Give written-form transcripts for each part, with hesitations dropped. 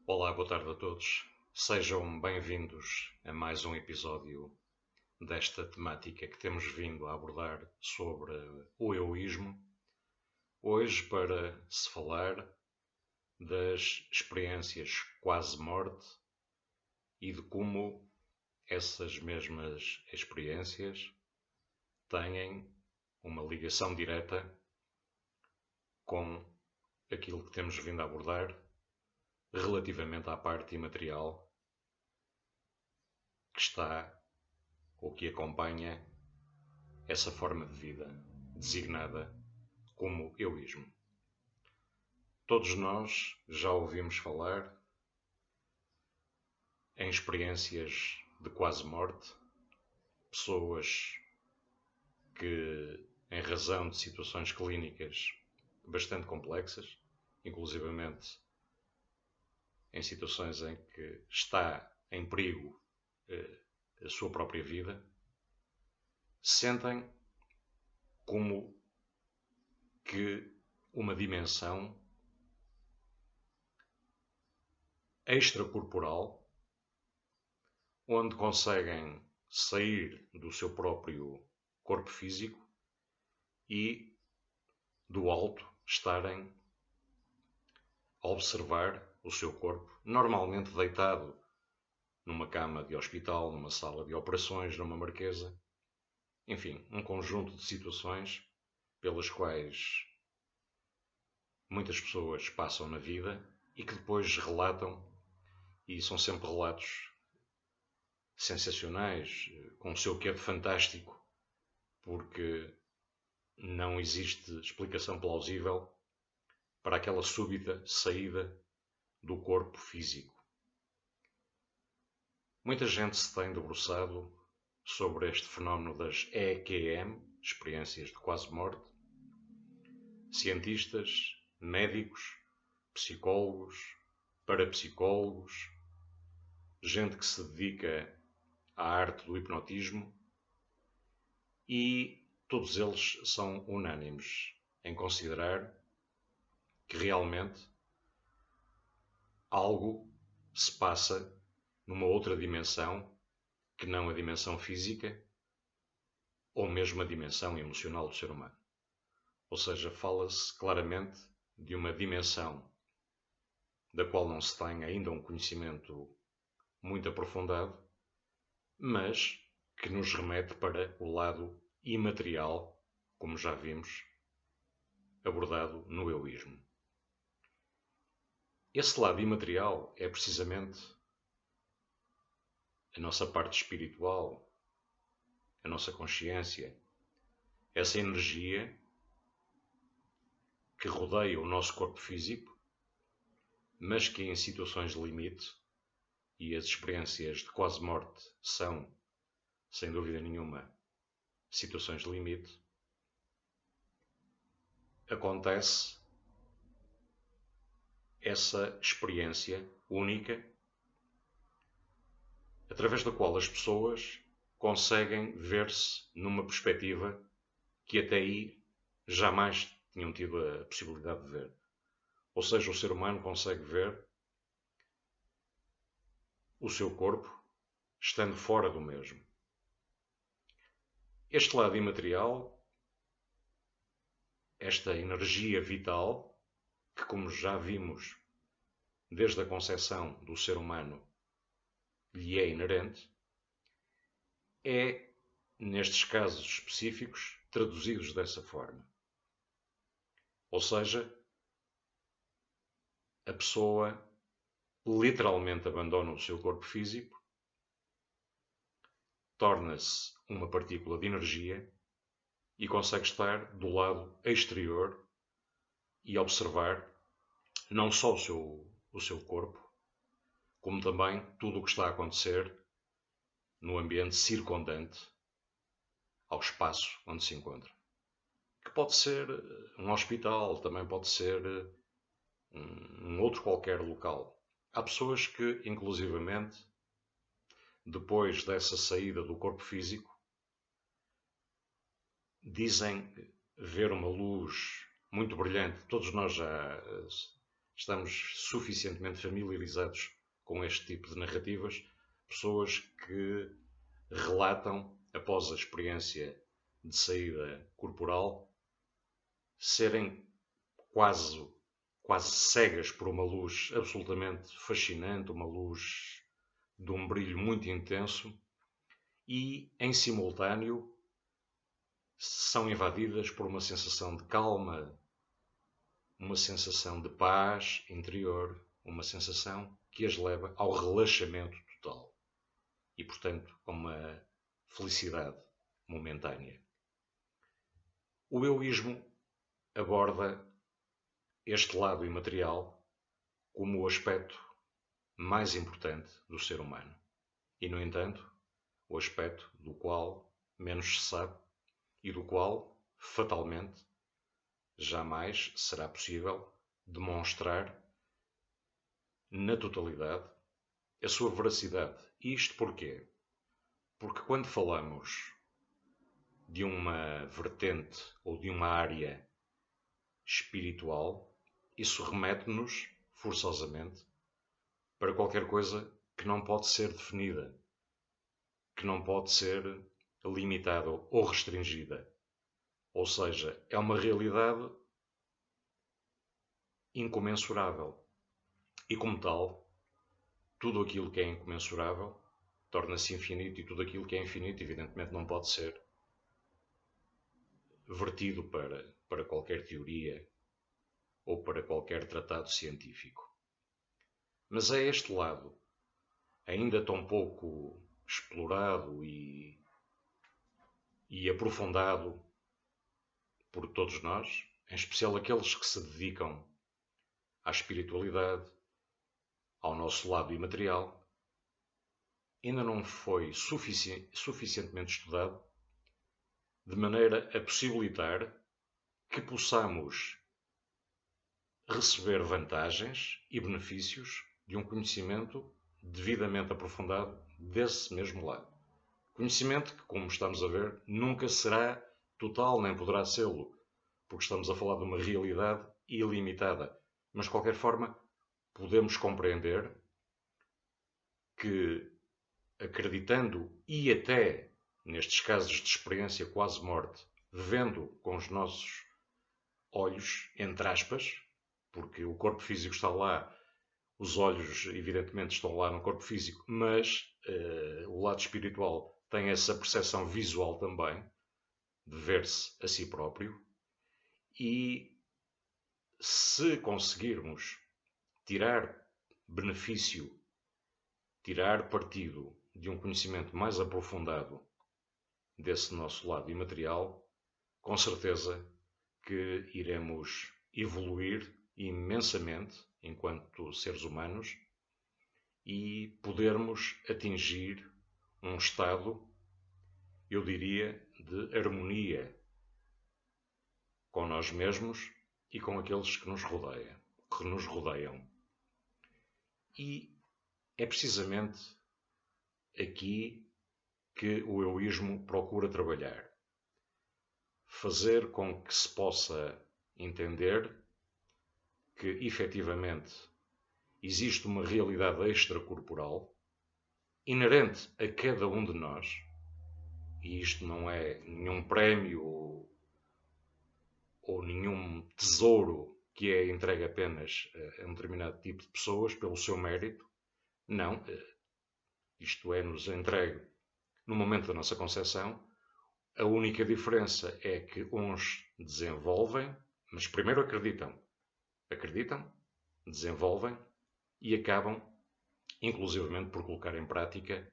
Olá, boa tarde a todos. Sejam bem-vindos a mais um episódio desta temática que temos vindo a abordar sobre o egoísmo. Hoje, para se falar das experiências quase-morte e de como essas mesmas experiências têm uma ligação direta com aquilo que temos vindo a abordar relativamente à parte imaterial que está ou que acompanha essa forma de vida designada como egoísmo. Todos nós já ouvimos falar em experiências de quase morte, pessoas que, em razão de situações clínicas bastante complexas, inclusivamente em situações em que está em perigo a sua própria vida, sentem como que uma dimensão extracorporal, onde conseguem sair do seu próprio corpo físico e do alto estarem a observar o seu corpo, normalmente deitado numa cama de hospital, numa sala de operações, numa marquesa, enfim, um conjunto de situações pelas quais muitas pessoas passam na vida e que depois relatam, e são sempre relatos sensacionais, com o seu quê de fantástico, porque não existe explicação plausível para aquela súbita saída do corpo físico. Muita gente se tem debruçado sobre este fenómeno das EQM, experiências de quase morte. Cientistas, médicos, psicólogos, parapsicólogos, gente que se dedica à arte do hipnotismo, e todos eles são unânimes em considerar que realmente algo se passa numa outra dimensão que não a dimensão física ou mesmo a dimensão emocional do ser humano. Ou seja, fala-se claramente de uma dimensão da qual não se tem ainda um conhecimento muito aprofundado, mas que nos remete para o lado imaterial, como já vimos, abordado no egoísmo. Esse lado imaterial é precisamente a nossa parte espiritual, a nossa consciência, essa energia que rodeia o nosso corpo físico, mas que em situações de limite, e as experiências de quase morte são, sem dúvida nenhuma, situações de limite, acontece essa experiência única através da qual as pessoas conseguem ver-se numa perspectiva que até aí jamais tinham tido a possibilidade de ver. Ou seja, o ser humano consegue ver o seu corpo estando fora do mesmo. Este lado imaterial, esta energia vital, que como já vimos desde a concepção do ser humano lhe é inerente, é, nestes casos específicos, traduzidos dessa forma. Ou seja, a pessoa literalmente abandona o seu corpo físico, torna-se uma partícula de energia e consegue estar do lado exterior e observar não só o seu corpo, como também tudo o que está a acontecer no ambiente circundante ao espaço onde se encontra. Que pode ser um hospital, também pode ser um outro qualquer local. Há pessoas que, inclusivamente, depois dessa saída do corpo físico, dizem ver uma luz muito brilhante. Todos nós estamos suficientemente familiarizados com este tipo de narrativas, pessoas que relatam, após a experiência de saída corporal, serem quase, quase cegas por uma luz absolutamente fascinante, uma luz de um brilho muito intenso, e, em simultâneo, são invadidas por uma sensação de calma, uma sensação de paz interior, uma sensação que as leva ao relaxamento total e, portanto, a uma felicidade momentânea. O egoísmo aborda este lado imaterial como o aspecto mais importante do ser humano e, no entanto, o aspecto do qual menos se sabe e do qual, fatalmente, jamais será possível demonstrar na totalidade a sua veracidade. E isto porquê? Porque quando falamos de uma vertente ou de uma área espiritual, isso remete-nos, forçosamente, para qualquer coisa que não pode ser definida, que não pode ser limitada ou restringida. Ou seja, é uma realidade incomensurável. E como tal, tudo aquilo que é incomensurável torna-se infinito e tudo aquilo que é infinito, evidentemente, não pode ser vertido para qualquer teoria ou para qualquer tratado científico. Mas é este lado, ainda tão pouco explorado e aprofundado por todos nós, em especial aqueles que se dedicam à espiritualidade, ao nosso lado imaterial, ainda não foi suficientemente estudado de maneira a possibilitar que possamos receber vantagens e benefícios de um conhecimento devidamente aprofundado desse mesmo lado. Conhecimento que, como estamos a ver, nunca será total, nem poderá sê-lo, porque estamos a falar de uma realidade ilimitada. Mas, de qualquer forma, podemos compreender que, acreditando e até, nestes casos de experiência quase morte, vendo com os nossos olhos, entre aspas, porque o corpo físico está lá, os olhos, evidentemente, estão lá no corpo físico, mas o lado espiritual tem essa percepção visual também, de ver-se a si próprio, e se conseguirmos tirar benefício, tirar partido de um conhecimento mais aprofundado desse nosso lado imaterial, com certeza que iremos evoluir imensamente enquanto seres humanos e podermos atingir um estado, eu diria, de harmonia com nós mesmos e com aqueles que nos rodeiam. E é precisamente aqui que o egoísmo procura trabalhar. Fazer com que se possa entender que, efetivamente, existe uma realidade extracorporal inerente a cada um de nós, e isto não é nenhum prémio ou nenhum tesouro que é entregue apenas a um determinado tipo de pessoas pelo seu mérito. Não, isto é-nos entregue no momento da nossa concepção. A única diferença é que uns desenvolvem, mas primeiro acreditam, desenvolvem e acabam, inclusivamente, por colocar em prática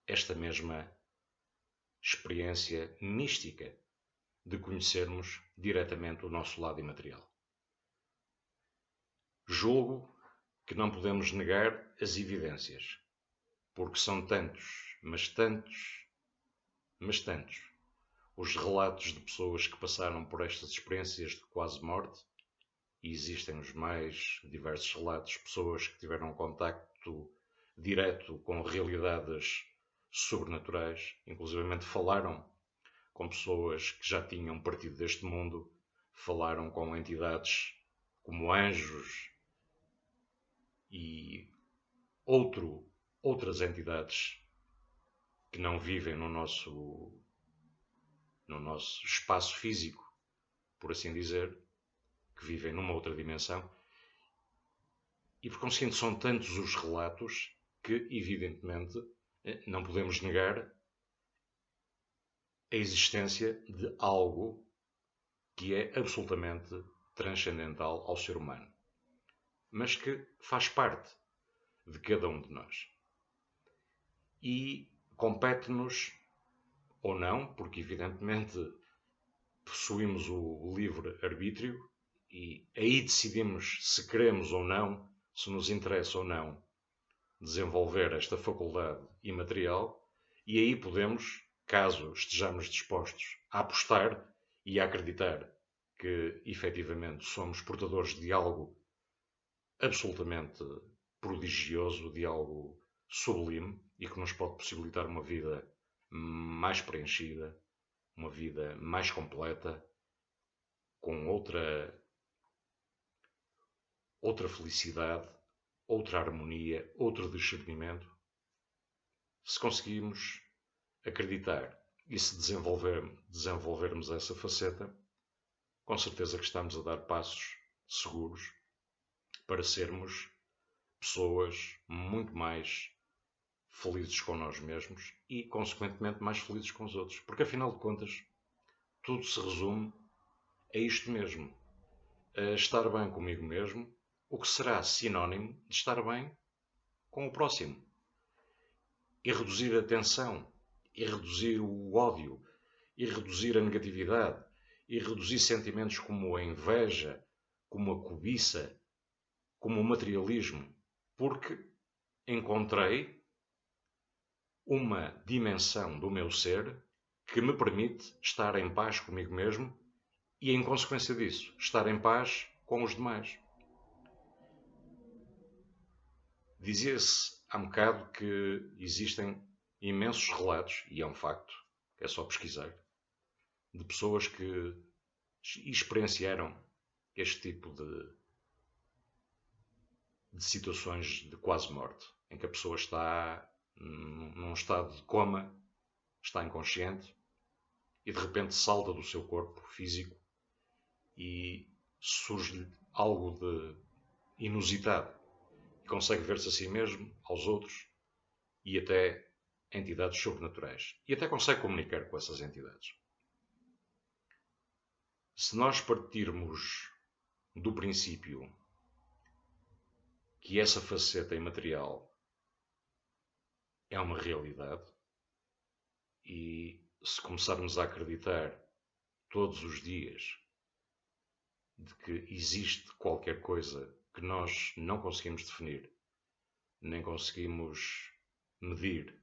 esta mesma experiência mística de conhecermos diretamente o nosso lado imaterial. Julgo que não podemos negar as evidências, porque são tantos, os relatos de pessoas que passaram por estas experiências de quase morte, e existem os mais diversos relatos de pessoas que tiveram contacto direto com realidades sobrenaturais, inclusivamente falaram com pessoas que já tinham partido deste mundo, falaram com entidades como anjos e outras entidades que não vivem no nosso espaço físico, por assim dizer, que vivem numa outra dimensão. E por conseguinte são tantos os relatos que, evidentemente, não podemos negar a existência de algo que é absolutamente transcendental ao ser humano, mas que faz parte de cada um de nós. E compete-nos, ou não, porque evidentemente possuímos o livre-arbítrio e aí decidimos se queremos ou não, se nos interessa ou não desenvolver esta faculdade imaterial, e aí podemos, caso estejamos dispostos a apostar e a acreditar que efetivamente somos portadores de algo absolutamente prodigioso, de algo sublime e que nos pode possibilitar uma vida mais preenchida, uma vida mais completa, com outra felicidade, outra harmonia, outro discernimento. Se conseguirmos acreditar e se desenvolvermos essa faceta, com certeza que estamos a dar passos seguros para sermos pessoas muito mais felizes com nós mesmos e, consequentemente, mais felizes com os outros. Porque, afinal de contas, tudo se resume a isto mesmo: a estar bem comigo mesmo, o que será sinónimo de estar bem com o próximo. E reduzir a tensão, e reduzir o ódio, e reduzir a negatividade, e reduzir sentimentos como a inveja, como a cobiça, como o materialismo, porque encontrei uma dimensão do meu ser que me permite estar em paz comigo mesmo e, em consequência disso, estar em paz com os demais. Dizia-se há um bocado que existem imensos relatos, e é um facto, é só pesquisar, de pessoas que experienciaram este tipo de situações de quase morte, em que a pessoa está num estado de coma, está inconsciente e de repente salta do seu corpo físico e surge-lhe algo de inusitado. E consegue ver-se a si mesmo, aos outros e até entidades sobrenaturais. E até consegue comunicar com essas entidades. Se nós partirmos do princípio que essa faceta imaterial é uma realidade, e se começarmos a acreditar todos os dias de que existe qualquer coisa que nós não conseguimos definir, nem conseguimos medir,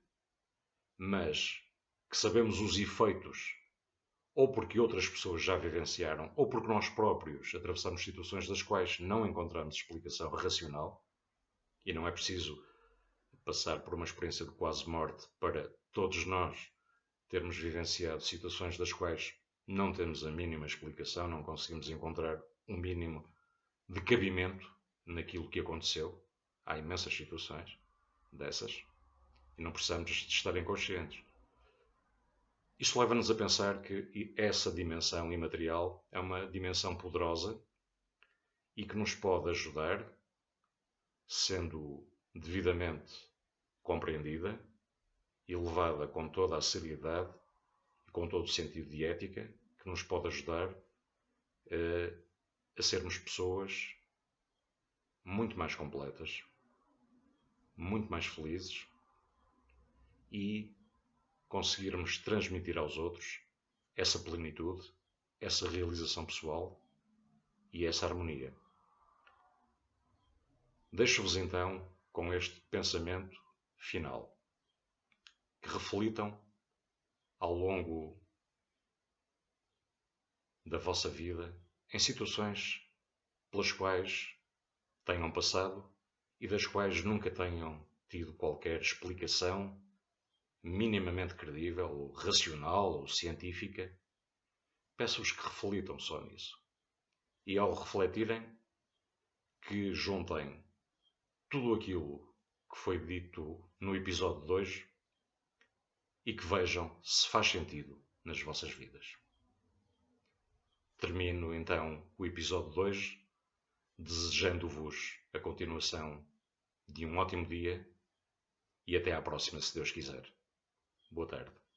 mas que sabemos os efeitos, ou porque outras pessoas já vivenciaram, ou porque nós próprios atravessamos situações das quais não encontramos explicação racional, e não é preciso passar por uma experiência de quase morte para todos nós termos vivenciado situações das quais não temos a mínima explicação, não conseguimos encontrar um mínimo de cabimento naquilo que aconteceu. Há imensas situações dessas e não precisamos de estar inconscientes. Isto leva-nos a pensar que essa dimensão imaterial é uma dimensão poderosa e que nos pode ajudar, sendo devidamente compreendida e levada com toda a seriedade e com todo o sentido de ética, que nos pode ajudar a sermos pessoas muito mais completas, muito mais felizes e conseguirmos transmitir aos outros essa plenitude, essa realização pessoal e essa harmonia. Deixo-vos então com este pensamento final. Que reflitam ao longo da vossa vida em situações pelas quais tenham passado e das quais nunca tenham tido qualquer explicação minimamente credível, ou racional ou científica. Peço-vos que reflitam só nisso. E ao refletirem, que juntem tudo aquilo que foi dito no episódio de hoje e que vejam se faz sentido nas vossas vidas. Termino então o episódio de hoje, desejando-vos a continuação de um ótimo dia e até à próxima, se Deus quiser. Boa tarde.